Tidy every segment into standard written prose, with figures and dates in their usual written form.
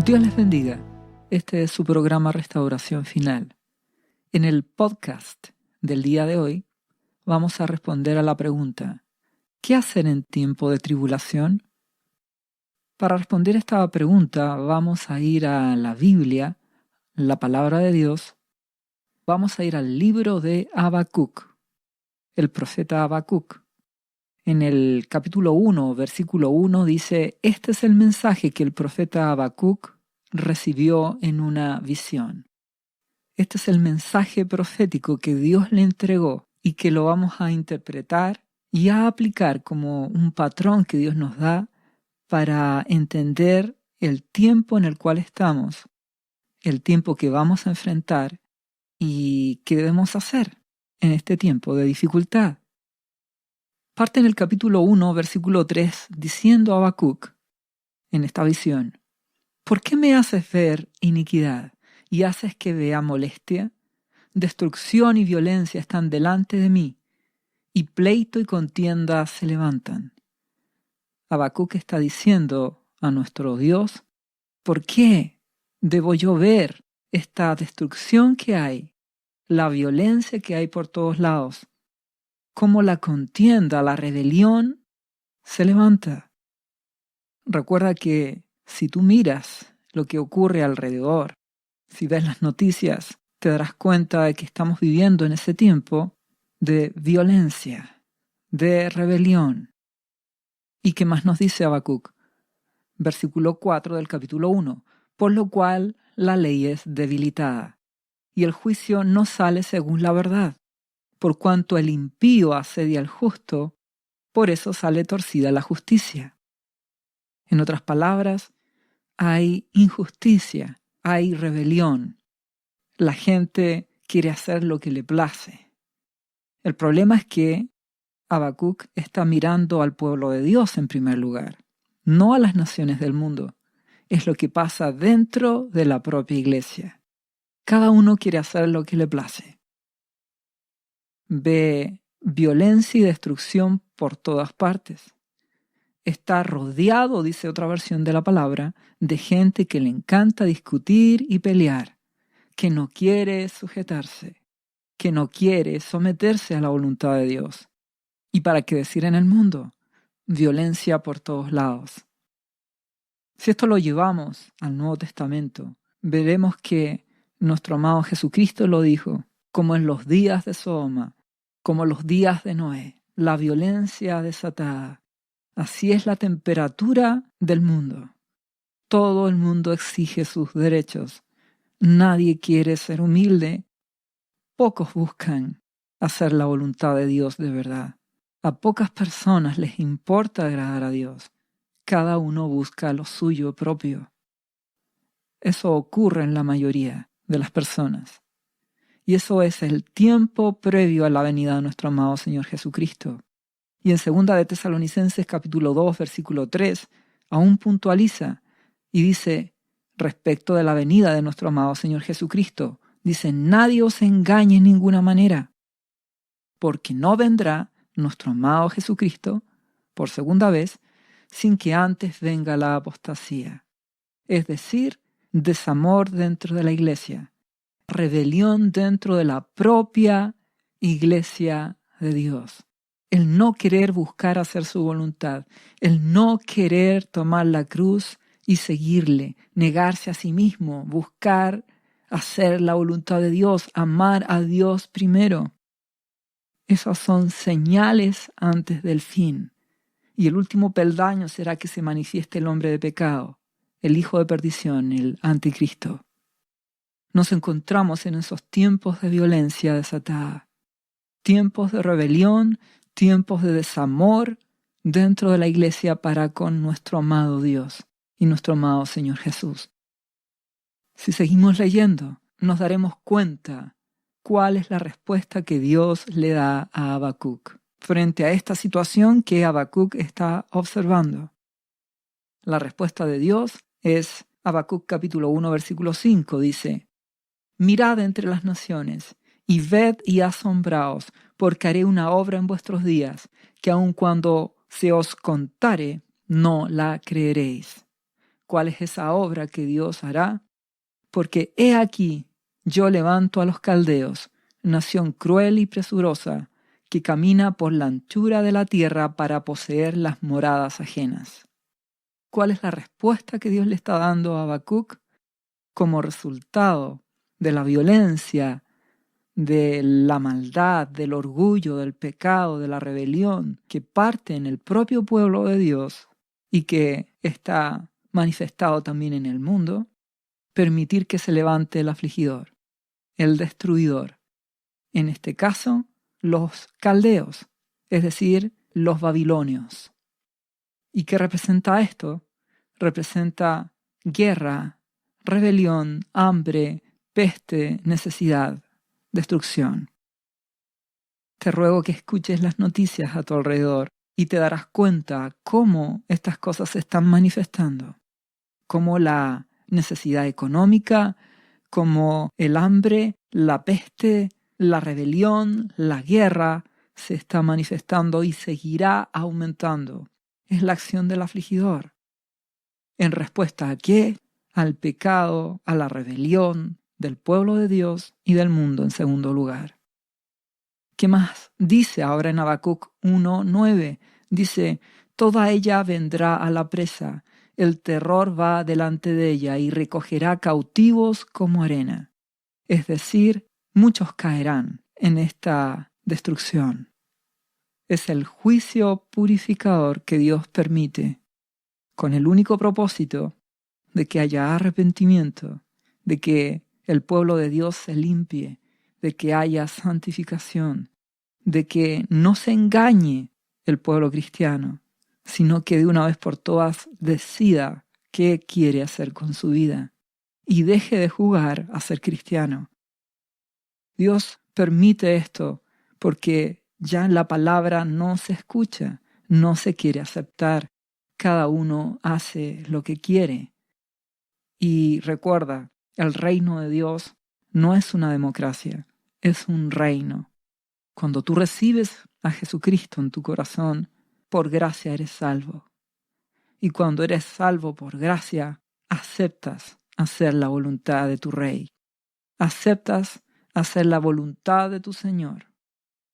Dios les bendiga. Este es su programa Restauración Final. En el podcast del día de hoy vamos a responder a la pregunta: ¿qué hacer en tiempo de tribulación? Para responder esta pregunta vamos a ir a la Biblia, la palabra de Dios. Vamos a ir al libro de Habacuc, el profeta Habacuc. En el capítulo 1, versículo 1 dice: este es el mensaje que el profeta Habacuc recibió en una visión. Este es el mensaje profético que Dios le entregó y que lo vamos a interpretar y a aplicar como un patrón que Dios nos da para entender el tiempo en el cual estamos, el tiempo que vamos a enfrentar y qué debemos hacer en este tiempo de dificultad. Parte en el capítulo 1, versículo 3, diciendo a Habacuc en esta visión: ¿por qué me haces ver iniquidad y haces que vea molestia? Destrucción y violencia están delante de mí, y pleito y contienda se levantan. Habacuc está diciendo a nuestro Dios: ¿por qué debo yo ver esta destrucción que hay, la violencia que hay por todos lados? Cómo la contienda, la rebelión se levanta. Recuerda que si tú miras lo que ocurre alrededor, si ves las noticias, te darás cuenta de que estamos viviendo en ese tiempo de violencia, de rebelión. ¿Y qué más nos dice Habacuc? Versículo 4 del capítulo 1. Por lo cual la ley es debilitada, y el juicio no sale según la verdad. Por cuanto el impío asedia al justo, por eso sale torcida la justicia. En otras palabras, hay injusticia, hay rebelión. La gente quiere hacer lo que le place. El problema es que Habacuc está mirando al pueblo de Dios en primer lugar, no a las naciones del mundo. Es lo que pasa dentro de la propia iglesia. Cada uno quiere hacer lo que le place. Ve violencia y destrucción por todas partes. Está rodeado, dice otra versión de la palabra, de gente que le encanta discutir y pelear, que no quiere sujetarse, que no quiere someterse a la voluntad de Dios. ¿Y para qué decir en el mundo? Violencia por todos lados. Si esto lo llevamos al Nuevo Testamento, veremos que nuestro amado Jesucristo lo dijo: como en los días de Sodoma, como los días de Noé, la violencia desatada. Así es la temperatura del mundo. Todo el mundo exige sus derechos. Nadie quiere ser humilde. Pocos buscan hacer la voluntad de Dios de verdad. A pocas personas les importa agradar a Dios. Cada uno busca lo suyo propio. Eso ocurre en la mayoría de las personas. Y eso es el tiempo previo a la venida de nuestro amado Señor Jesucristo. Y en 2 de Tesalonicenses capítulo 2, versículo 3, aún puntualiza y dice, respecto de la venida de nuestro amado Señor Jesucristo, dice: nadie os engañe en ninguna manera, porque no vendrá nuestro amado Jesucristo por segunda vez sin que antes venga la apostasía, es decir, desamor dentro de la iglesia, rebelión dentro de la propia iglesia de Dios. El no querer buscar hacer su voluntad, el no querer tomar la cruz y seguirle, negarse a sí mismo, buscar hacer la voluntad de Dios, amar a Dios primero. Esas son señales antes del fin. Y el último peldaño será que se manifieste el hombre de pecado, el hijo de perdición, el anticristo. Nos encontramos en esos tiempos de violencia desatada, tiempos de rebelión, tiempos de desamor dentro de la iglesia para con nuestro amado Dios y nuestro amado Señor Jesús. Si seguimos leyendo, nos daremos cuenta cuál es la respuesta que Dios le da a Habacuc frente a esta situación que Habacuc está observando. La respuesta de Dios es Habacuc capítulo 1, versículo 5, dice: mirad entre las naciones, y ved y asombraos, porque haré una obra en vuestros días, que aun cuando se os contare, no la creeréis. ¿Cuál es esa obra que Dios hará? Porque he aquí, yo levanto a los caldeos, nación cruel y presurosa, que camina por la anchura de la tierra para poseer las moradas ajenas. ¿Cuál es la respuesta que Dios le está dando a Habacuc? Como resultado de la violencia, de la maldad, del orgullo, del pecado, de la rebelión que parte en el propio pueblo de Dios y que está manifestado también en el mundo, permitir que se levante el afligidor, el destruidor. En este caso, los caldeos, es decir, los babilonios. ¿Y qué representa esto? Representa guerra, rebelión, hambre, peste, necesidad, destrucción. Te ruego que escuches las noticias a tu alrededor y te darás cuenta cómo estas cosas se están manifestando, cómo la necesidad económica, cómo el hambre, la peste, la rebelión, la guerra se está manifestando y seguirá aumentando. Es la acción del afligidor. ¿En respuesta a qué? Al pecado, a la rebelión del pueblo de Dios y del mundo en segundo lugar. ¿Qué más dice ahora en Habacuc 1:9? Dice, toda ella vendrá a la presa, el terror va delante de ella y recogerá cautivos como arena. Es decir, muchos caerán en esta destrucción. Es el juicio purificador que Dios permite, con el único propósito de que haya arrepentimiento, de que el pueblo de Dios se limpie, de que haya santificación, de que no se engañe el pueblo cristiano, sino que de una vez por todas decida qué quiere hacer con su vida y deje de jugar a ser cristiano. Dios permite esto porque ya la palabra no se escucha, no se quiere aceptar. Cada uno hace lo que quiere. Y recuerda, el reino de Dios no es una democracia, es un reino. Cuando tú recibes a Jesucristo en tu corazón, por gracia eres salvo. Y cuando eres salvo por gracia, aceptas hacer la voluntad de tu Rey. Aceptas hacer la voluntad de tu Señor.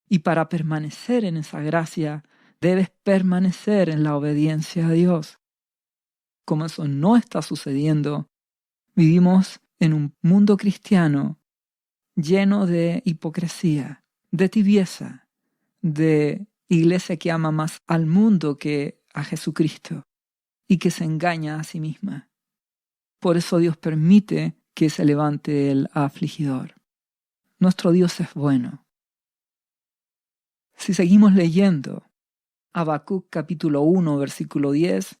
Y para permanecer en esa gracia, debes permanecer en la obediencia a Dios. Como eso no está sucediendo, vivimos en un mundo cristiano lleno de hipocresía, de tibieza, de iglesia que ama más al mundo que a Jesucristo y que se engaña a sí misma. Por eso Dios permite que se levante el afligidor. Nuestro Dios es bueno. Si seguimos leyendo, Habacuc capítulo 1, versículo 10,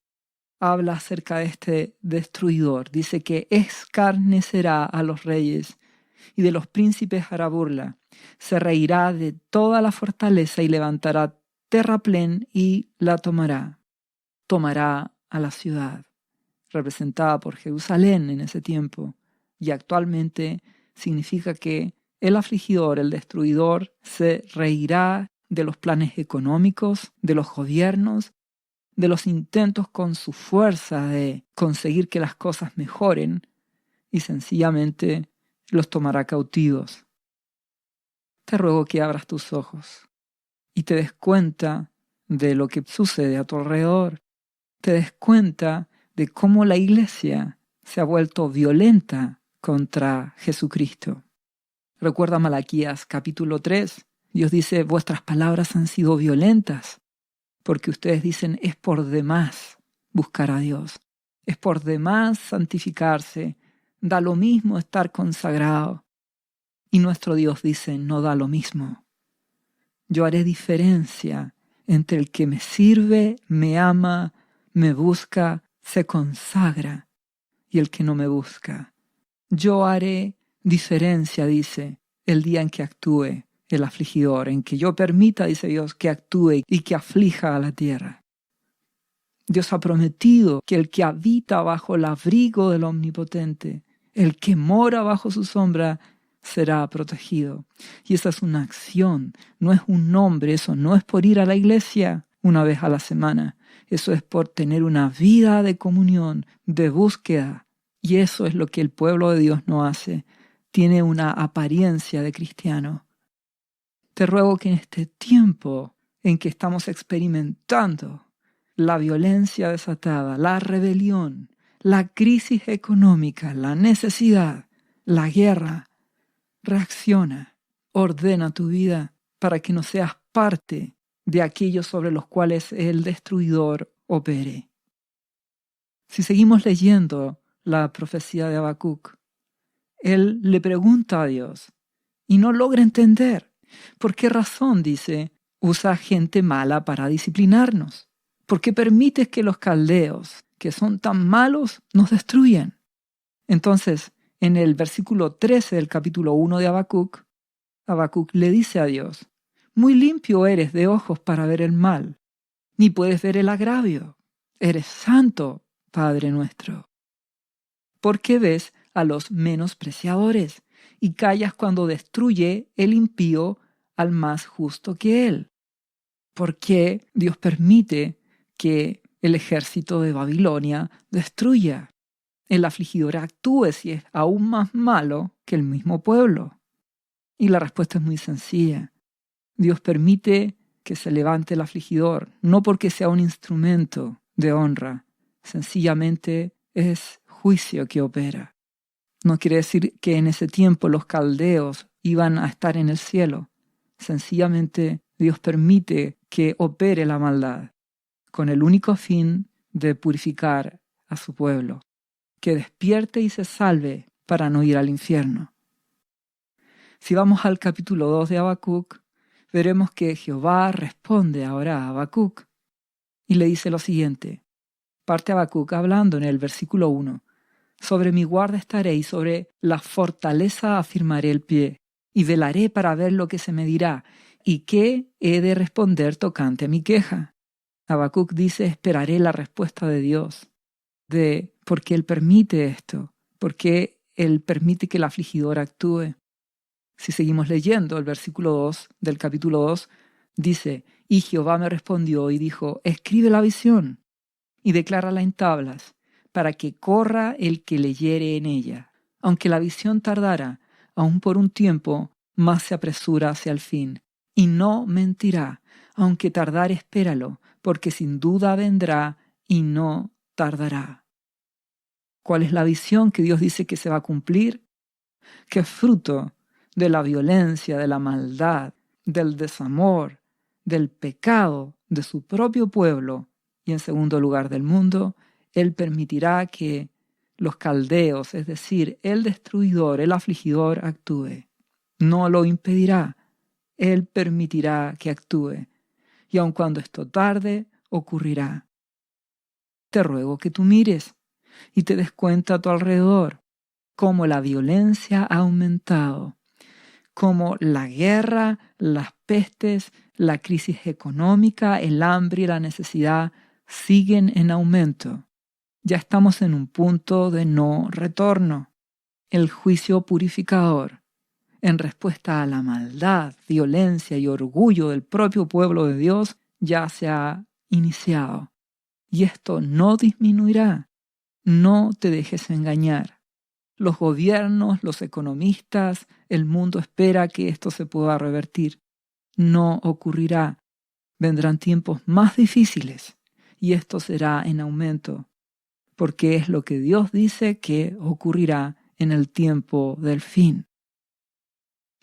habla acerca de este destruidor. Dice que escarnecerá a los reyes y de los príncipes hará burla. Se reirá de toda la fortaleza y levantará terraplén y la tomará. Tomará a la ciudad, representada por Jerusalén en ese tiempo, y actualmente significa que el afligidor, el destruidor, se reirá de los planes económicos, de los gobiernos, de los intentos con su fuerza de conseguir que las cosas mejoren, y sencillamente los tomará cautivos. Te ruego que abras tus ojos y te des cuenta de lo que sucede a tu alrededor. Te des cuenta de cómo la iglesia se ha vuelto violenta contra Jesucristo. Recuerda Malaquías capítulo 3. Dios dice, vuestras palabras han sido violentas, porque ustedes dicen, es por demás buscar a Dios. Es por demás santificarse. Da lo mismo estar consagrado. Y nuestro Dios dice, no da lo mismo. Yo haré diferencia entre el que me sirve, me ama, me busca, se consagra, y el que no me busca. Yo haré diferencia, dice, el día en que actúe el afligidor, en que yo permita, dice Dios, que actúe y que aflija a la tierra. Dios ha prometido que el que habita bajo el abrigo del Omnipotente, el que mora bajo su sombra, será protegido. Y esa es una acción, no es un nombre, eso no es por ir a la iglesia una vez a la semana, Eso es por tener una vida de comunión, de búsqueda. Y eso es lo que el pueblo de Dios no hace. Tiene una apariencia de cristiano. Te ruego que en este tiempo en que estamos experimentando la violencia desatada, la rebelión, la crisis económica, la necesidad, la guerra, reacciona, ordena tu vida para que no seas parte de aquellos sobre los cuales el destruidor opere. Si seguimos leyendo la profecía de Habacuc, él le pregunta a Dios y no logra entender. ¿Por qué razón, dice, usa gente mala para disciplinarnos? ¿Por qué permites que los caldeos, que son tan malos, nos destruyan? Entonces, en el versículo 13 del capítulo 1 de Habacuc, Habacuc le dice a Dios: muy limpio eres de ojos para ver el mal, ni puedes ver el agravio. Eres santo, Padre nuestro. ¿Por qué ves a los menospreciadores y callas cuando destruye el impío al más justo que él? ¿Por qué Dios permite que el ejército de Babilonia destruya? El afligidor actúe si es aún más malo que el mismo pueblo. Y la respuesta es muy sencilla. Dios permite que se levante el afligidor, no porque sea un instrumento de honra, sencillamente es juicio que opera. No quiere decir que en ese tiempo los caldeos iban a estar en el cielo. Sencillamente Dios permite que opere la maldad con el único fin de purificar a su pueblo, que despierte y se salve para no ir al infierno. Si vamos al capítulo 2 de Habacuc, veremos que Jehová responde ahora a Habacuc y le dice lo siguiente. Parte Habacuc hablando en el versículo 1. Sobre mi guarda estaré y sobre la fortaleza afirmaré el pie, y velaré para ver lo que se me dirá, y qué he de responder tocante a mi queja. Habacuc dice: esperaré la respuesta de Dios, de por qué Él permite esto, por qué Él permite que el afligidor actúe. Si seguimos leyendo, el versículo 2 del capítulo 2 dice: y Jehová me respondió y dijo: escribe la visión y declárala en tablas, para que corra el que leyere en ella. Aunque la visión tardara, aún por un tiempo, más se apresura hacia el fin. Y no mentirá, aunque tardare, espéralo, porque sin duda vendrá y no tardará. ¿Cuál es la visión que Dios dice que se va a cumplir? Que es fruto de la violencia, de la maldad, del desamor, del pecado de su propio pueblo y en segundo lugar del mundo. Él permitirá que los caldeos, es decir, el destruidor, el afligidor, actúe. No lo impedirá. Él permitirá que actúe. Y aun cuando esto tarde, ocurrirá. Te ruego que tú mires y te des cuenta a tu alrededor cómo la violencia ha aumentado, cómo la guerra, las pestes, la crisis económica, el hambre y la necesidad siguen en aumento. Ya estamos en un punto de no retorno. El juicio purificador, en respuesta a la maldad, violencia y orgullo del propio pueblo de Dios, ya se ha iniciado. Y esto no disminuirá. No te dejes engañar. Los gobiernos, los economistas, el mundo espera que esto se pueda revertir. No ocurrirá. Vendrán tiempos más difíciles y esto será en aumento, porque es lo que Dios dice que ocurrirá en el tiempo del fin.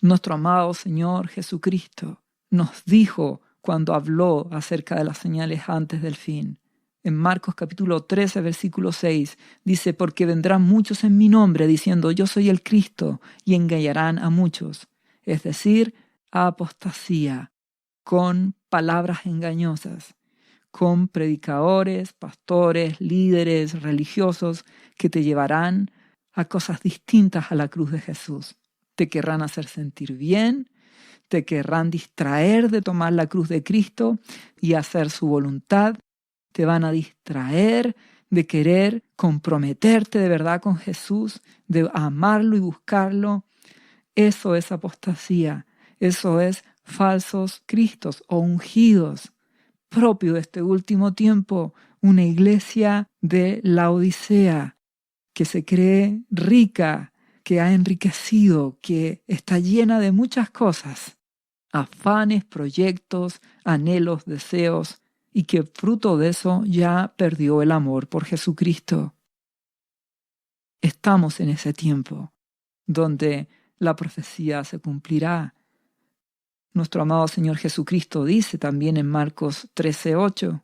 Nuestro amado Señor Jesucristo nos dijo cuando habló acerca de las señales antes del fin. En Marcos capítulo 13, versículo 6, dice: porque vendrán muchos en mi nombre diciendo yo soy el Cristo, y engañarán a muchos. Es decir, a apostasía, con palabras engañosas, con predicadores, pastores, líderes religiosos que te llevarán a cosas distintas a la cruz de Jesús. Te querrán hacer sentir bien, te querrán distraer de tomar la cruz de Cristo y hacer su voluntad. Te van a distraer de querer comprometerte de verdad con Jesús, de amarlo y buscarlo. Eso es apostasía, eso es falsos cristos o ungidos. propio de este último tiempo, una iglesia de Laodicea que se cree rica, que ha enriquecido, que está llena de muchas cosas, afanes, proyectos, anhelos, deseos, y que fruto de eso ya perdió el amor por Jesucristo. Estamos en ese tiempo donde la profecía se cumplirá. Nuestro amado Señor Jesucristo dice también en Marcos 13:8,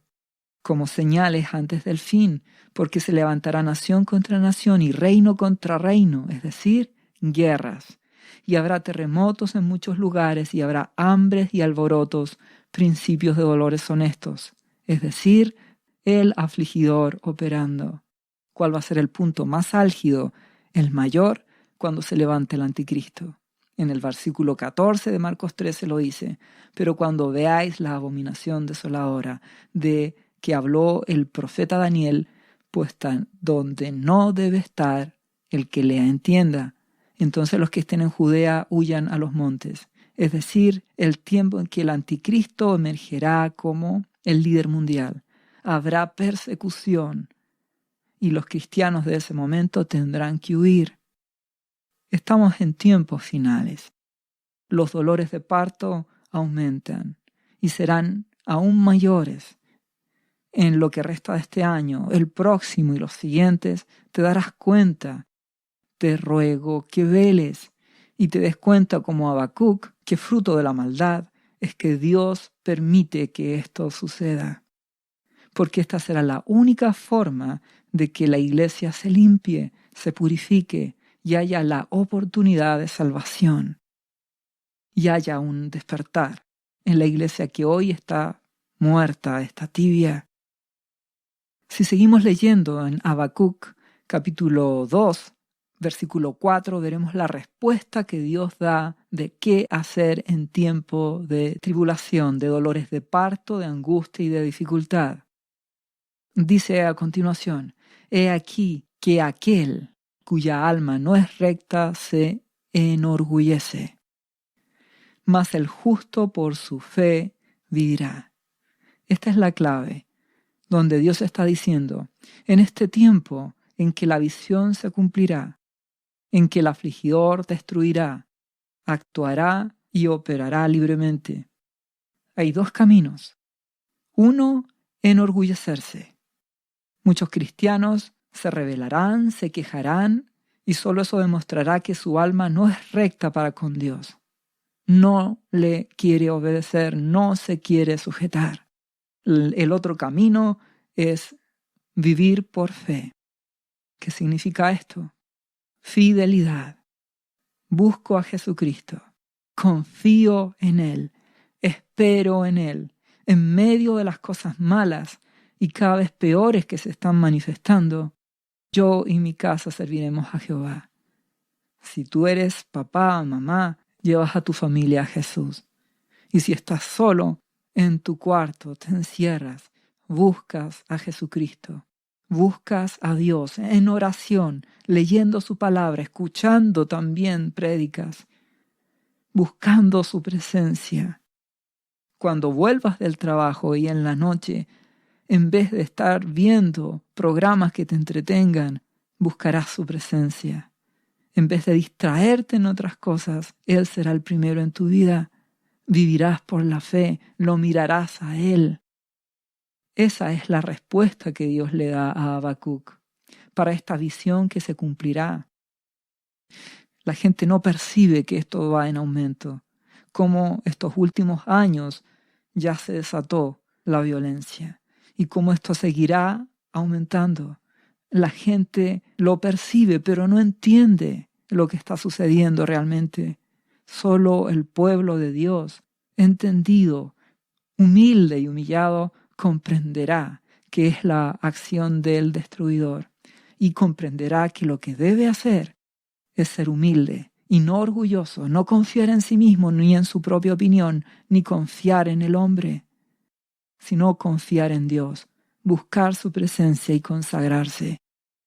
como señales antes del fin, porque se levantará nación contra nación y reino contra reino, es decir, guerras. Y habrá terremotos en muchos lugares y habrá hambres y alborotos, principios de dolores honestos, es decir, el afligidor operando. ¿Cuál va a ser el punto más álgido, el mayor, cuando se levante el anticristo? En el versículo 14 de Marcos 13 lo dice, pero cuando veáis la abominación desoladora de que habló el profeta Daniel, puesta donde no debe estar el que lea entienda. Entonces los que estén en Judea huyan a los montes. Es decir, el tiempo en que el anticristo emergerá como el líder mundial. Habrá persecución y los cristianos de ese momento tendrán que huir. Estamos en tiempos finales. Los dolores de parto aumentan y serán aún mayores. En lo que resta de este año, el próximo y los siguientes, te darás cuenta. Te ruego que veles y te des cuenta como Habacuc que fruto de la maldad es que Dios permite que esto suceda. Porque esta será la única forma de que la iglesia se limpie, se purifique y haya la oportunidad de salvación. Y haya un despertar en la iglesia que hoy está muerta, está tibia. Si seguimos leyendo en Habacuc capítulo 2, versículo 4, veremos la respuesta que Dios da de qué hacer en tiempo de tribulación, de dolores de parto, de angustia y de dificultad. Dice a continuación, he aquí que aquel cuya alma no es recta se enorgullece, mas el justo por su fe vivirá. Esta es la clave, donde Dios está diciendo, en este tiempo en que la visión se cumplirá, en que el afligidor destruirá, actuará y operará libremente. Hay dos caminos. Uno, enorgullecerse. Muchos cristianos se rebelarán, se quejarán, y solo eso demostrará que su alma no es recta para con Dios. No le quiere obedecer, no se quiere sujetar. El otro camino es vivir por fe. ¿Qué significa esto? Fidelidad. Busco a Jesucristo. Confío en Él. Espero en Él. En medio de las cosas malas y cada vez peores que se están manifestando, yo y mi casa serviremos a Jehová. Si tú eres papá o mamá, llevas a tu familia a Jesús. Y si estás solo, en tu cuarto te encierras, buscas a Jesucristo. Buscas a Dios en oración, leyendo su palabra, escuchando también prédicas, buscando su presencia. Cuando vuelvas del trabajo y en la noche, en vez de estar viendo programas que te entretengan, buscarás su presencia. En vez de distraerte en otras cosas, Él será el primero en tu vida. Vivirás por la fe, lo mirarás a Él. Esa es la respuesta que Dios le da a Habacuc para esta visión que se cumplirá. La gente no percibe que esto va en aumento, como estos últimos años ya se desató la violencia y cómo esto seguirá aumentando. La gente lo percibe, pero no entiende lo que está sucediendo realmente. Solo el pueblo de Dios, entendido, humilde y humillado, comprenderá que es la acción del destruidor y comprenderá que lo que debe hacer es ser humilde y no orgulloso, no confiar en sí mismo ni en su propia opinión, ni confiar en el hombre, sino confiar en Dios, buscar su presencia y consagrarse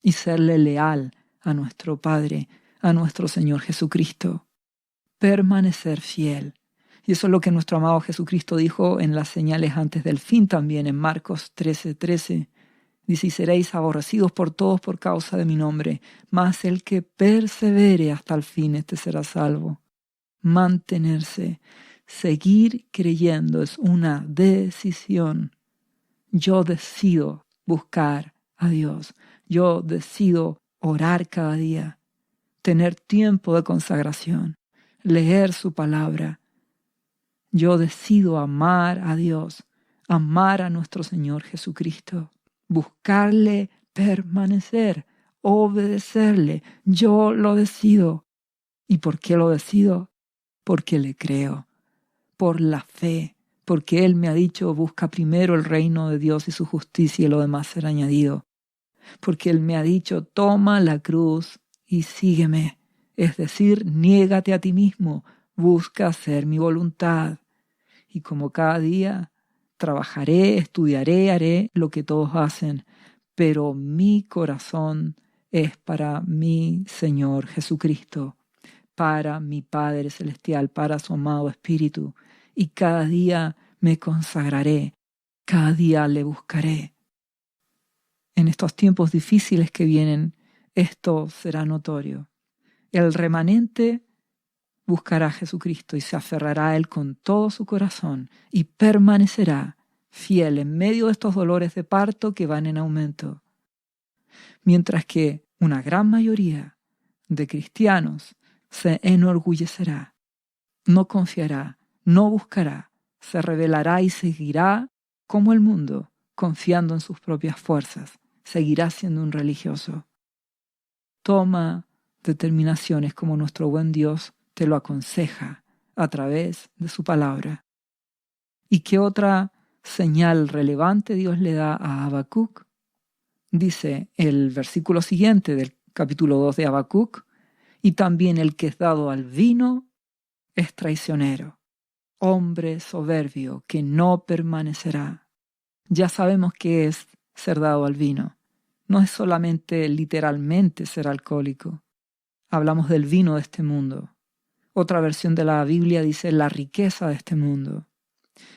y serle leal a nuestro Padre, a nuestro Señor Jesucristo. Permanecer fiel Y eso es lo que nuestro amado Jesucristo dijo en las señales antes del fin también, en Marcos 13:13. Dice, y seréis aborrecidos por todos por causa de mi nombre, mas el que persevere hasta el fin, este será salvo. Mantenerse, seguir creyendo es una decisión. Yo decido buscar a Dios. Yo decido orar cada día, tener tiempo de consagración, leer su palabra. Yo decido amar a Dios, amar a nuestro Señor Jesucristo, buscarle, permanecer, obedecerle. Yo lo decido. ¿Y por qué lo decido? Porque le creo, por la fe, porque Él me ha dicho, busca primero el reino de Dios y su justicia y lo demás será añadido. Porque Él me ha dicho, toma la cruz y sígueme. Es decir, niégate a ti mismo, busca hacer mi voluntad. Y como cada día trabajaré, estudiaré, haré lo que todos hacen, pero mi corazón es para mi Señor Jesucristo, para mi Padre Celestial, para su amado Espíritu. Y cada día me consagraré, cada día le buscaré. En estos tiempos difíciles que vienen, esto será notorio. El remanente buscará a Jesucristo y se aferrará a Él con todo su corazón y permanecerá fiel en medio de estos dolores de parto que van en aumento. Mientras que una gran mayoría de cristianos se enorgullecerá, no confiará, no buscará, se rebelará y seguirá como el mundo, confiando en sus propias fuerzas, seguirá siendo un religioso. Toma determinaciones como nuestro buen Dios te lo aconseja a través de su palabra. ¿Y qué otra señal relevante Dios le da a Habacuc? Dice el versículo siguiente del capítulo 2 de Habacuc, y también el que es dado al vino es traicionero, hombre soberbio que no permanecerá. Ya sabemos qué es ser dado al vino. No es solamente literalmente ser alcohólico. Hablamos del vino de este mundo. Otra versión de la Biblia dice la riqueza de este mundo.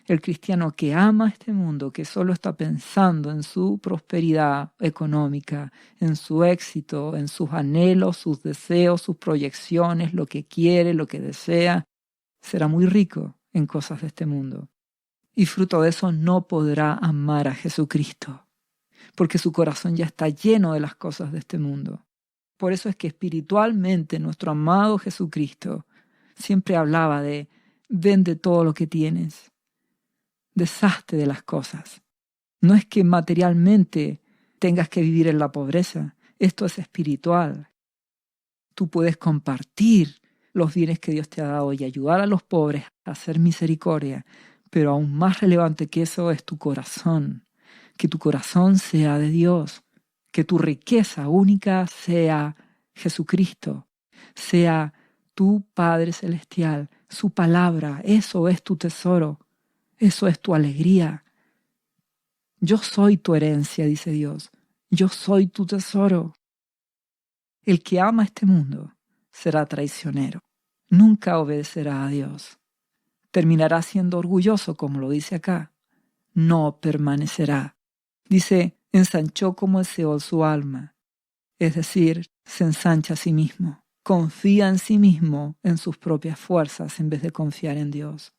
El cristiano que ama este mundo, que solo está pensando en su prosperidad económica, en su éxito, en sus anhelos, sus deseos, sus proyecciones, lo que quiere, lo que desea, será muy rico en cosas de este mundo. Y fruto de eso no podrá amar a Jesucristo, porque su corazón ya está lleno de las cosas de este mundo. Por eso es que espiritualmente nuestro amado Jesucristo siempre hablaba de vende todo lo que tienes, deshazte de las cosas. No es que materialmente tengas que vivir en la pobreza, esto es espiritual. Tú puedes compartir los bienes que Dios te ha dado y ayudar a los pobres a hacer misericordia, pero aún más relevante que eso es tu corazón, que tu corazón sea de Dios, que tu riqueza única sea Jesucristo, sea tu Padre Celestial, su palabra, eso es tu tesoro, eso es tu alegría. Yo soy tu herencia, dice Dios, yo soy tu tesoro. El que ama este mundo será traicionero, nunca obedecerá a Dios. Terminará siendo orgulloso, como lo dice acá. No permanecerá. Dice, ensanchó como el Seol su alma. Es decir, se ensancha a sí mismo. Confía en sí mismo, en sus propias fuerzas, en vez de confiar en Dios.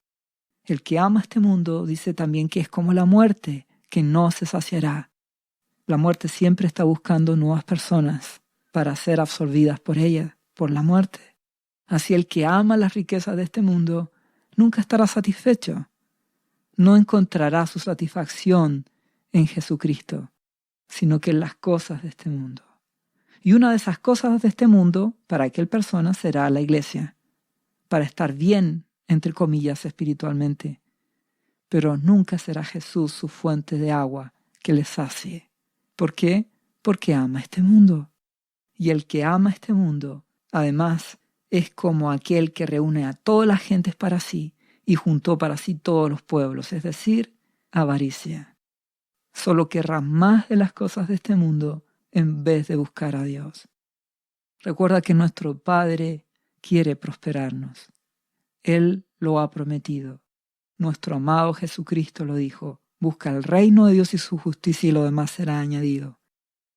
El que ama este mundo dice también que es como la muerte, que no se saciará. La muerte siempre está buscando nuevas personas para ser absorbidas por ella, por la muerte. Así el que ama las riquezas de este mundo nunca estará satisfecho. No encontrará su satisfacción en Jesucristo, sino que en las cosas de este mundo. Y una de esas cosas de este mundo, para aquel persona, será la iglesia, para estar bien, entre comillas, espiritualmente. Pero nunca será Jesús su fuente de agua que le sacie. ¿Por qué? Porque ama este mundo. Y el que ama este mundo, además, es como aquel que reúne a todas las gentes para sí y juntó para sí todos los pueblos, es decir, avaricia. Solo querrá más de las cosas de este mundo en vez de buscar a Dios. Recuerda que nuestro Padre quiere prosperarnos. Él lo ha prometido. Nuestro amado Jesucristo lo dijo: busca el reino de Dios y su justicia y lo demás será añadido.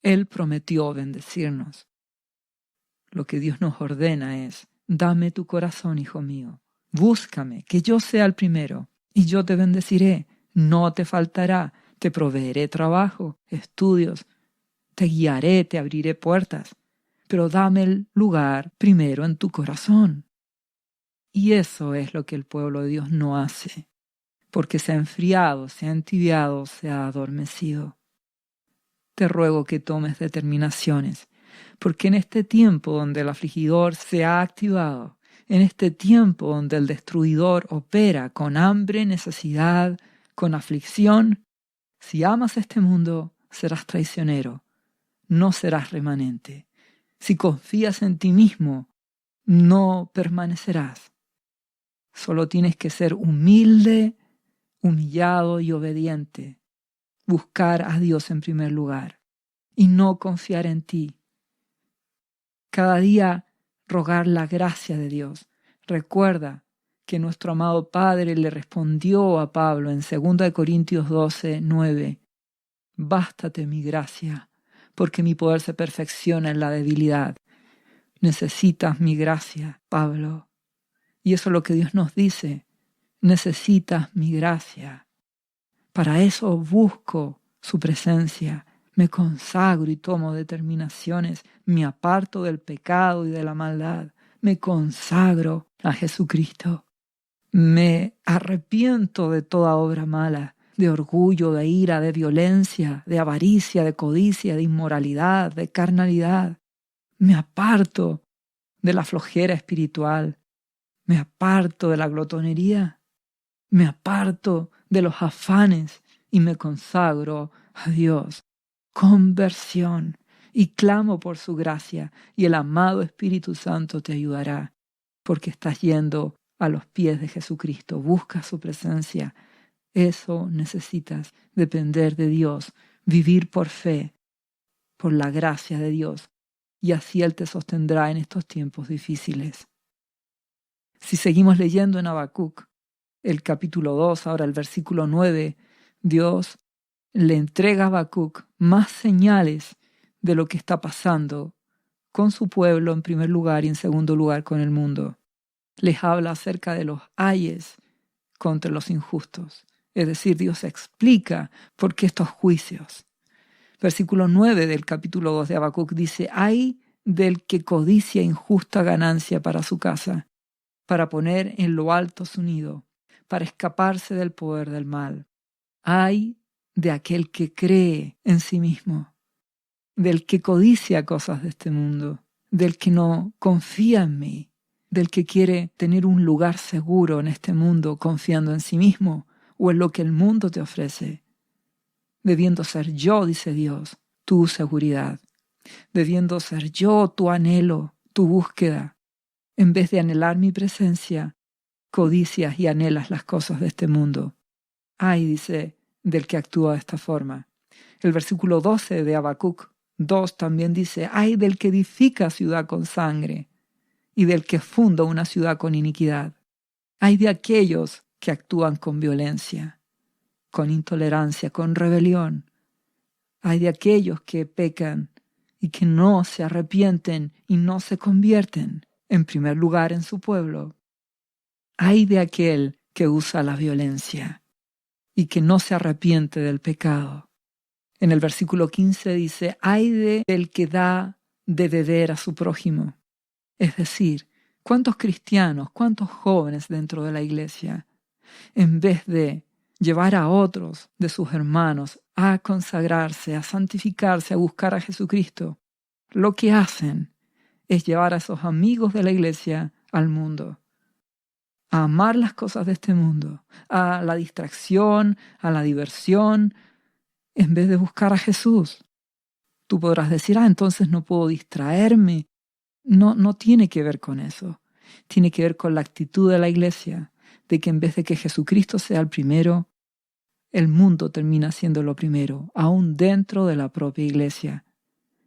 Él prometió bendecirnos. Lo que Dios nos ordena es: dame tu corazón, hijo mío. Búscame, que yo sea el primero, y yo te bendeciré. No te faltará, te proveeré trabajo, estudios, te guiaré, te abriré puertas. Pero dame el lugar primero en tu corazón. Y eso es lo que el pueblo de Dios no hace, porque se ha enfriado, se ha entibiado, se ha adormecido. Te ruego que tomes determinaciones, porque en este tiempo donde el afligidor se ha activado, en este tiempo donde el destruidor opera con hambre, necesidad, con aflicción, si amas este mundo, serás traicionero, no serás remanente. Si confías en ti mismo, no permanecerás. Solo tienes que ser humilde, humillado y obediente. Buscar a Dios en primer lugar y no confiar en ti. Cada día rogar la gracia de Dios. Recuerda que nuestro amado Padre le respondió a Pablo en 2 Corintios 12:9. Bástate mi gracia, porque mi poder se perfecciona en la debilidad. Necesitas mi gracia, Pablo. Y eso es lo que Dios nos dice. Necesitas mi gracia. Para eso busco su presencia. Me consagro y tomo determinaciones. Me aparto del pecado y de la maldad. Me consagro a Jesucristo. Me arrepiento de toda obra mala, de orgullo, de ira, de violencia, de avaricia, de codicia, de inmoralidad, de carnalidad. Me aparto de la flojera espiritual. Me aparto de la glotonería. Me aparto de los afanes y me consagro a Dios. Conversión. Y clamo por su gracia, y el amado Espíritu Santo te ayudará, porque estás yendo a los pies de Jesucristo. Busca su presencia. Eso necesitas, depender de Dios, vivir por fe, por la gracia de Dios, y así Él te sostendrá en estos tiempos difíciles. Si seguimos leyendo en Habacuc, el capítulo 2, ahora el versículo 9, Dios le entrega a Habacuc más señales de lo que está pasando con su pueblo en primer lugar y en segundo lugar con el mundo. Les habla acerca de los ayes contra los injustos. Es decir, Dios explica por qué estos juicios. Versículo 9 del capítulo 2 de Habacuc dice: ay del que codicia injusta ganancia para su casa, para poner en lo alto su nido, para escaparse del poder del mal. Ay de aquel que cree en sí mismo, del que codicia cosas de este mundo, del que no confía en mí, del que quiere tener un lugar seguro en este mundo confiando en sí mismo o en lo que el mundo te ofrece. Debiendo ser yo, dice Dios, tu seguridad. Debiendo ser yo tu anhelo, tu búsqueda. En vez de anhelar mi presencia, codicias y anhelas las cosas de este mundo. Ay, dice, del que actúa de esta forma. El versículo 12 de Habacuc 2 también dice: ay del que edifica ciudad con sangre y del que funda una ciudad con iniquidad. Ay de aquellos que actúan con violencia, con intolerancia, con rebelión. Ay de aquellos que pecan y que no se arrepienten y no se convierten, en primer lugar en su pueblo. Ay de aquel que usa la violencia y que no se arrepiente del pecado. En el versículo 15 dice: ay del que da de beber a su prójimo. Es decir, ¿cuántos cristianos, cuántos jóvenes dentro de la iglesia, en vez de llevar a otros de sus hermanos a consagrarse, a santificarse, a buscar a Jesucristo, lo que hacen es llevar a esos amigos de la iglesia al mundo, a amar las cosas de este mundo, a la distracción, a la diversión, en vez de buscar a Jesús? Tú podrás decir: entonces no puedo distraerme. No tiene que ver con eso. Tiene que ver con la actitud de la iglesia, de que en vez de que Jesucristo sea el primero, el mundo termina siendo lo primero, aún dentro de la propia iglesia.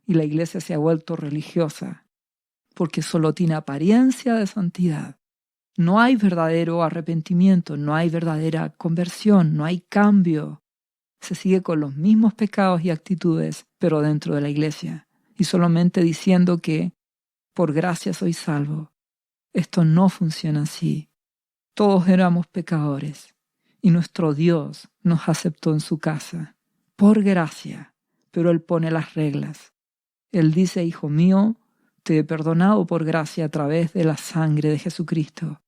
Y la iglesia se ha vuelto religiosa, porque solo tiene apariencia de santidad. No hay verdadero arrepentimiento, no hay verdadera conversión, no hay cambio. Se sigue con los mismos pecados y actitudes, pero dentro de la iglesia, y solamente diciendo que por gracia soy salvo. Esto no funciona así. Todos éramos pecadores, y nuestro Dios nos aceptó en su casa, por gracia, pero Él pone las reglas. Él dice, hijo mío, te he perdonado por gracia a través de la sangre de Jesucristo,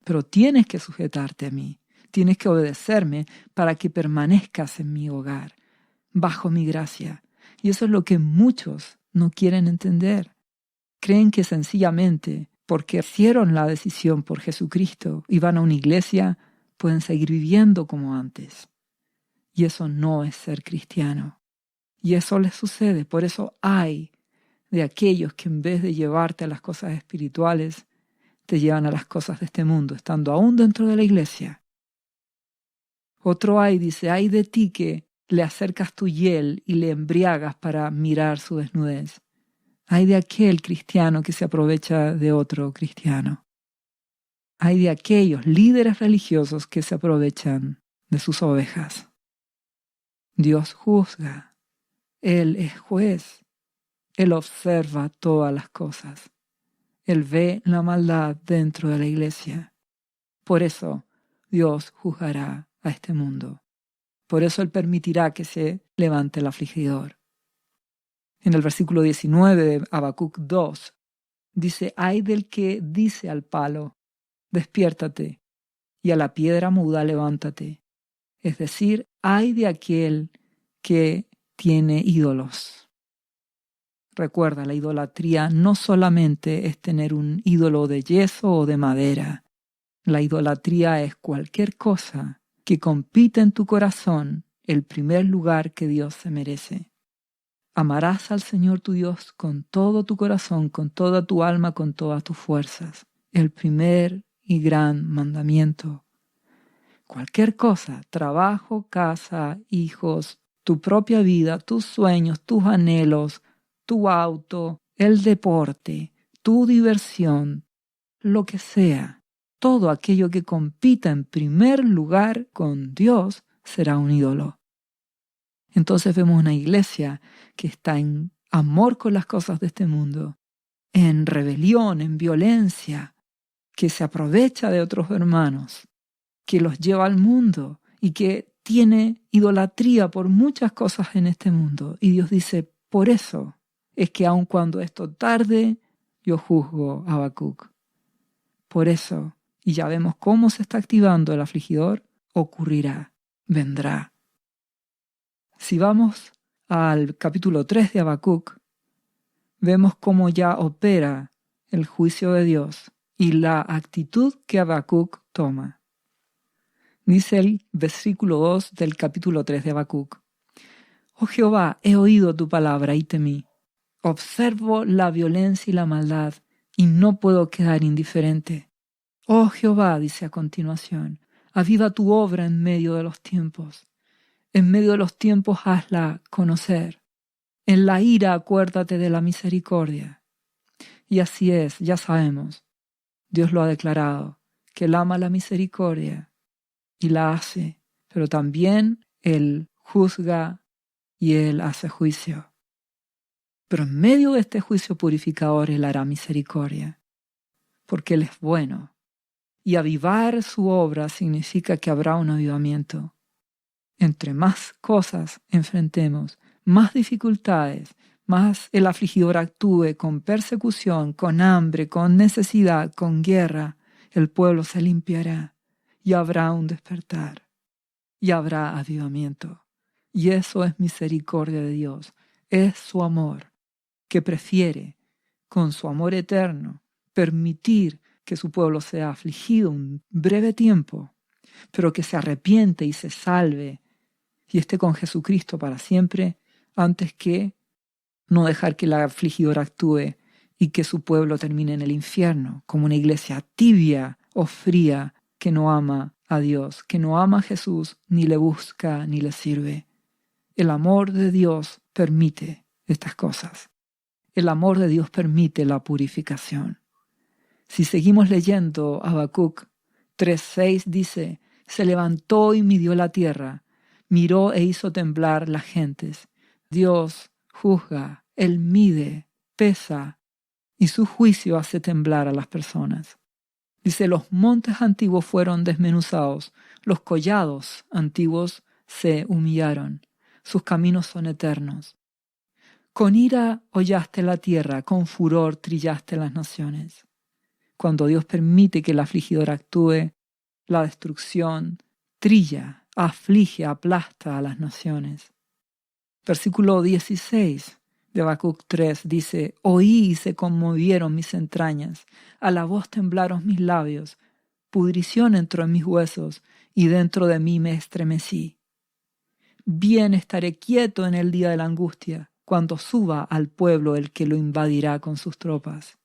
pero tienes que sujetarte a mí, tienes que obedecerme para que permanezcas en mi hogar, bajo mi gracia. Y eso es lo que muchos no quieren entender. Creen que sencillamente, porque hicieron la decisión por Jesucristo y van a una iglesia, pueden seguir viviendo como antes. Y eso no es ser cristiano. Y eso les sucede. Por eso hay de aquellos que en vez de llevarte a las cosas espirituales, te llevan a las cosas de este mundo, estando aún dentro de la iglesia. Otro hay, dice, hay de ti que le acercas tu hiel y le embriagas para mirar su desnudez. Hay de aquel cristiano que se aprovecha de otro cristiano. Hay de aquellos líderes religiosos que se aprovechan de sus ovejas. Dios juzga. Él es juez. Él observa todas las cosas. Él ve la maldad dentro de la iglesia. Por eso Dios juzgará a este mundo. Por eso Él permitirá que se levante el afligidor. En el versículo 19 de Habacuc 2, dice, ay del que dice al palo, despiértate, y a la piedra muda levántate. Es decir, ay de aquel que tiene ídolos. Recuerda, la idolatría no solamente es tener un ídolo de yeso o de madera. La idolatría es cualquier cosa que compita en tu corazón el primer lugar que Dios se merece. Amarás al Señor tu Dios con todo tu corazón, con toda tu alma, con todas tus fuerzas. El primer y gran mandamiento. Cualquier cosa, trabajo, casa, hijos, tu propia vida, tus sueños, tus anhelos, tu auto, el deporte, tu diversión, lo que sea, todo aquello que compita en primer lugar con Dios será un ídolo. Entonces vemos una iglesia que está en amor con las cosas de este mundo, en rebelión, en violencia, que se aprovecha de otros hermanos, que los lleva al mundo y que tiene idolatría por muchas cosas en este mundo. Y Dios dice, por eso es que aun cuando esto tarde, yo juzgo a Habacuc. Por eso, y ya vemos cómo se está activando el afligidor, ocurrirá, vendrá. Si vamos al capítulo 3 de Habacuc, vemos cómo ya opera el juicio de Dios y la actitud que Habacuc toma. Dice el versículo 2 del capítulo 3 de Habacuc: Oh Jehová, he oído tu palabra y temí. Observo la violencia y la maldad y no puedo quedar indiferente. Oh Jehová, dice a continuación, aviva tu obra en medio de los tiempos. En medio de los tiempos hazla conocer. En la ira acuérdate de la misericordia. Y así es, ya sabemos. Dios lo ha declarado, que Él ama la misericordia y la hace, pero también Él juzga y Él hace juicio. Pero en medio de este juicio purificador Él hará misericordia, porque Él es bueno. Y avivar su obra significa que habrá un avivamiento. Entre más cosas enfrentemos, más dificultades, más el afligidor actúe con persecución, con hambre, con necesidad, con guerra, el pueblo se limpiará y habrá un despertar y habrá avivamiento. Y eso es misericordia de Dios, es su amor, que prefiere, con su amor eterno, permitir que su pueblo sea afligido un breve tiempo, pero que se arrepiente y se salve y esté con Jesucristo para siempre, antes que no dejar que el afligidor actúe y que su pueblo termine en el infierno, como una iglesia tibia o fría que no ama a Dios, que no ama a Jesús, ni le busca, ni le sirve. El amor de Dios permite estas cosas. El amor de Dios permite la purificación. Si seguimos leyendo, Habacuc 3:6 dice: se levantó y midió la tierra, miró e hizo temblar las gentes. Dios juzga, Él mide, pesa, y su juicio hace temblar a las personas. Dice: los montes antiguos fueron desmenuzados, los collados antiguos se humillaron, sus caminos son eternos. Con ira hollaste la tierra, con furor trillaste las naciones. Cuando Dios permite que el afligidor actúe, la destrucción trilla, aflige, aplasta a las naciones. Versículo 16 de Habacuc 3 dice: oí y se conmovieron mis entrañas, a la voz temblaron mis labios, pudrición entró en mis huesos, y dentro de mí me estremecí. Bien estaré quieto en el día de la angustia, cuando suba al pueblo el que lo invadirá con sus tropas.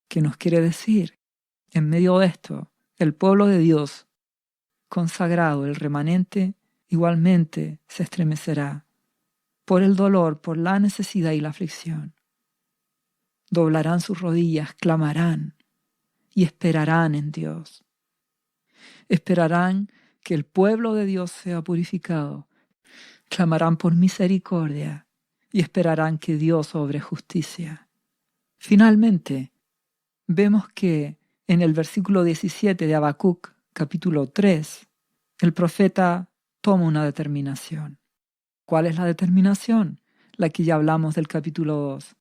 ¿Qué nos quiere decir? En medio de esto, el pueblo de Dios, consagrado, el remanente, igualmente se estremecerá por el dolor, por la necesidad y la aflicción. Doblarán sus rodillas, clamarán y esperarán en Dios. Esperarán que el pueblo de Dios sea purificado. Clamarán por misericordia y esperarán que Dios obre justicia. Finalmente, vemos que en el versículo 17 de Habacuc, capítulo 3, el profeta toma una determinación. ¿Cuál es la determinación? La que ya hablamos del capítulo 2,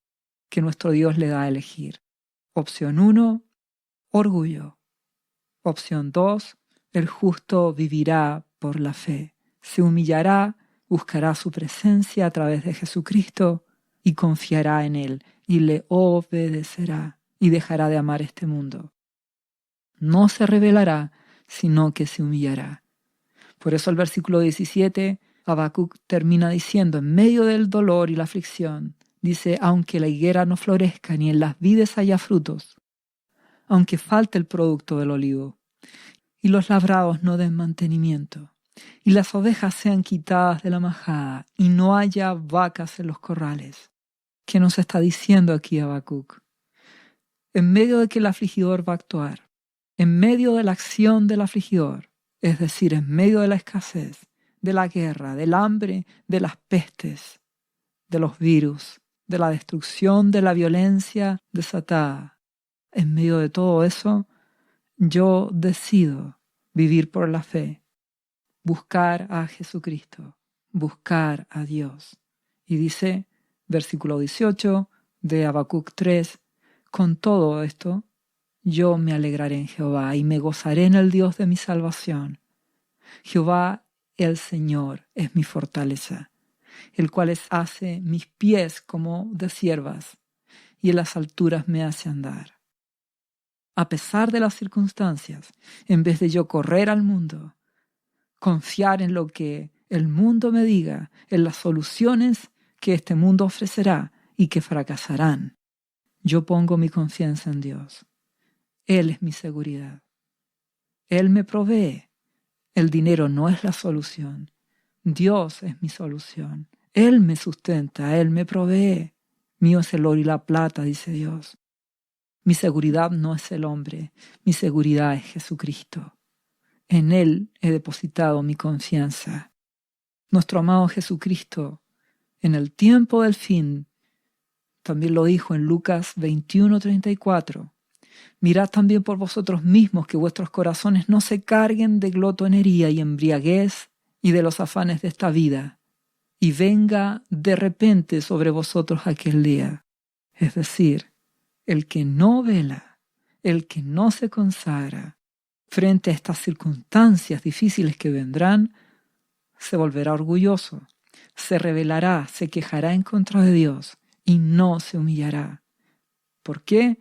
que nuestro Dios le da a elegir. Opción 1, orgullo. Opción 2, el justo vivirá por la fe. Se humillará, buscará su presencia a través de Jesucristo y confiará en Él y le obedecerá y dejará de amar este mundo. No se rebelará, sino que se humillará. Por eso el versículo 17, Habacuc termina diciendo, en medio del dolor y la aflicción, dice: aunque la higuera no florezca ni en las vides haya frutos, aunque falte el producto del olivo, y los labrados no den mantenimiento, y las ovejas sean quitadas de la majada, y no haya vacas en los corrales. ¿Qué nos está diciendo aquí Habacuc? En medio de que el afligidor va a actuar, en medio de la acción del afligidor, es decir, en medio de la escasez, de la guerra, del hambre, de las pestes, de los virus, de la destrucción, de la violencia desatada, en medio de todo eso, yo decido vivir por la fe, buscar a Jesucristo, buscar a Dios. Y dice, versículo 18 de Habacuc 3, con todo esto, yo me alegraré en Jehová y me gozaré en el Dios de mi salvación. Jehová, el Señor, es mi fortaleza, el cual hace mis pies como de ciervas y en las alturas me hace andar. A pesar de las circunstancias, en vez de yo correr al mundo, confiar en lo que el mundo me diga, en las soluciones que este mundo ofrecerá y que fracasarán, yo pongo mi confianza en Dios. Él es mi seguridad. Él me provee. El dinero no es la solución. Dios es mi solución. Él me sustenta, Él me provee. Mío es el oro y la plata, dice Dios. Mi seguridad no es el hombre, mi seguridad es Jesucristo. En Él he depositado mi confianza. Nuestro amado Jesucristo, en el tiempo del fin, también lo dijo en Lucas 21:34. Mirad también por vosotros mismos que vuestros corazones no se carguen de glotonería y embriaguez y de los afanes de esta vida, y venga de repente sobre vosotros aquel día. Es decir, el que no vela, el que no se consagra frente a estas circunstancias difíciles que vendrán, se volverá orgulloso, se rebelará, se quejará en contra de Dios y no se humillará. ¿Por qué?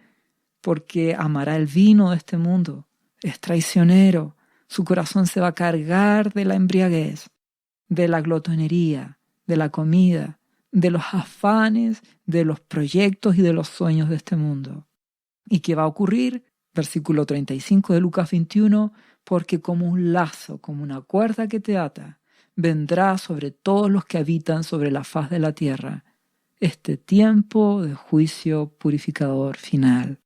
Porque amará el vino de este mundo, es traicionero, su corazón se va a cargar de la embriaguez, de la glotonería, de la comida, de los afanes, de los proyectos y de los sueños de este mundo. ¿Y qué va a ocurrir? Versículo 35 de Lucas 21, porque como un lazo, como una cuerda que te ata, vendrá sobre todos los que habitan sobre la faz de la tierra este tiempo de juicio purificador final.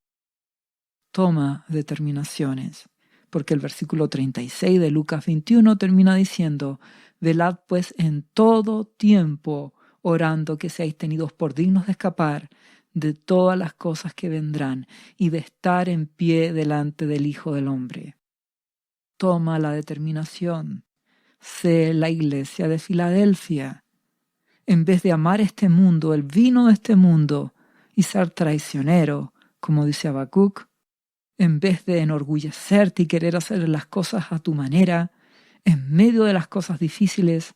toma determinaciones, porque el versículo 36 de Lucas 21 termina diciendo: velad pues en todo tiempo, orando que seáis tenidos por dignos de escapar de todas las cosas que vendrán y de estar en pie delante del Hijo del Hombre. Toma la determinación. Sé la iglesia de Filadelfia. En vez de amar este mundo, el vino de este mundo, y ser traicionero, como dice Habacuc, en vez de enorgullecerte y querer hacer las cosas a tu manera, en medio de las cosas difíciles,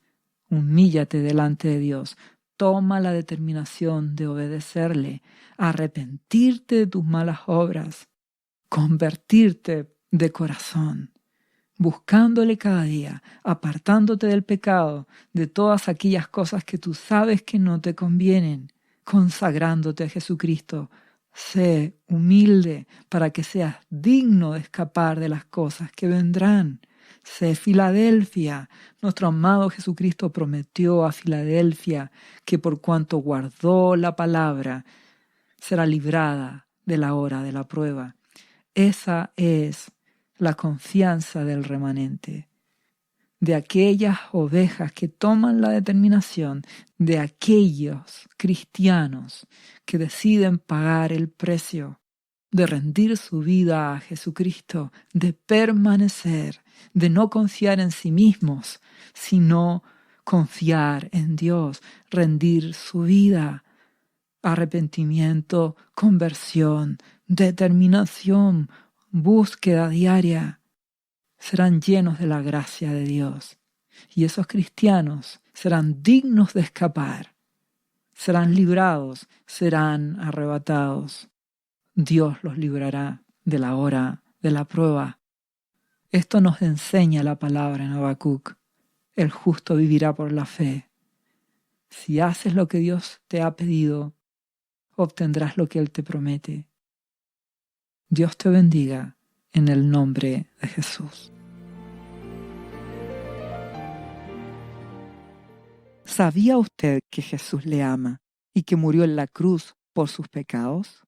humíllate delante de Dios. Toma la determinación de obedecerle, arrepentirte de tus malas obras, convertirte de corazón, buscándole cada día, apartándote del pecado, de todas aquellas cosas que tú sabes que no te convienen, consagrándote a Jesucristo. Sé humilde para que seas digno de escapar de las cosas que vendrán. Sé Filadelfia. Nuestro amado Jesucristo prometió a Filadelfia que por cuanto guardó la palabra, será librada de la hora de la prueba. Esa es la confianza del remanente, de aquellas ovejas que toman la determinación, de aquellos cristianos que deciden pagar el precio, de rendir su vida a Jesucristo, de permanecer, de no confiar en sí mismos, sino confiar en Dios, rendir su vida. Arrepentimiento, conversión, determinación, búsqueda diaria, serán llenos de la gracia de Dios. Y esos cristianos serán dignos de escapar, serán librados, serán arrebatados. Dios los librará de la hora de la prueba. Esto nos enseña la palabra en Habacuc. El justo vivirá por la fe. Si haces lo que Dios te ha pedido, obtendrás lo que Él te promete. Dios te bendiga en el nombre de Jesús. ¿Sabía usted que Jesús le ama y que murió en la cruz por sus pecados?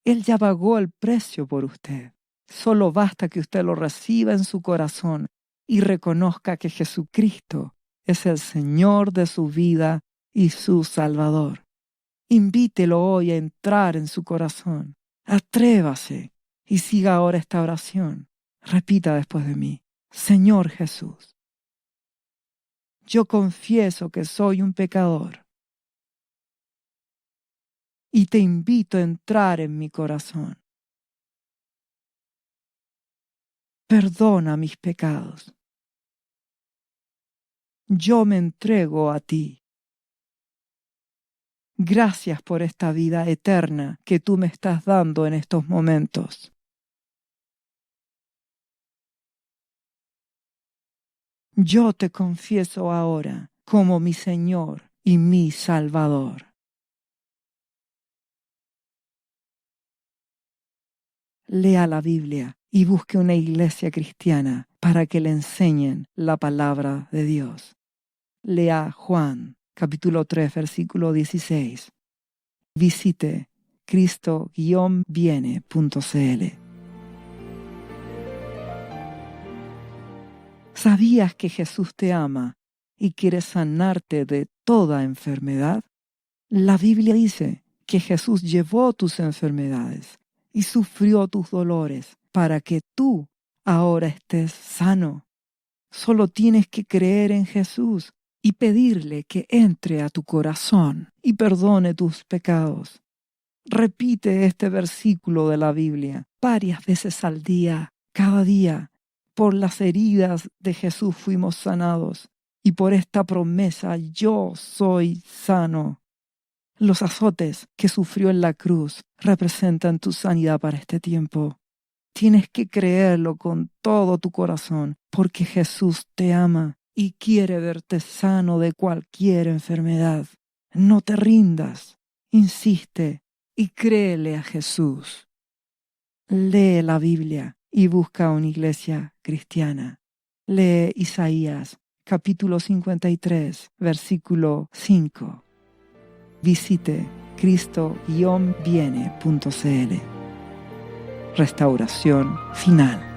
Él ya pagó el precio por usted. Solo basta que usted lo reciba en su corazón y reconozca que Jesucristo es el Señor de su vida y su Salvador. Invítelo hoy a entrar en su corazón. Atrévase y siga ahora esta oración. Repita después de mí: Señor Jesús, yo confieso que soy un pecador y te invito a entrar en mi corazón. Perdona mis pecados. Yo me entrego a ti. Gracias por esta vida eterna que tú me estás dando en estos momentos. Yo te confieso ahora como mi Señor y mi Salvador. Lea la Biblia y busque una iglesia cristiana para que le enseñen la palabra de Dios. Lea Juan, capítulo 3, versículo 16. Visite cristo-viene.cl. ¿Sabías que Jesús te ama y quiere sanarte de toda enfermedad? La Biblia dice que Jesús llevó tus enfermedades y sufrió tus dolores para que tú ahora estés sano. Solo tienes que creer en Jesús y pedirle que entre a tu corazón y perdone tus pecados. Repite este versículo de la Biblia varias veces al día, cada día. Por las heridas de Jesús fuimos sanados y por esta promesa yo soy sano. Los azotes que sufrió en la cruz representan tu sanidad para este tiempo. Tienes que creerlo con todo tu corazón, porque Jesús te ama y quiere verte sano de cualquier enfermedad. No te rindas, insiste y créele a Jesús. Lee la Biblia y busca una iglesia cristiana. Lee Isaías, capítulo 53, versículo 5. Visite cristo-viene.cl. restauración final.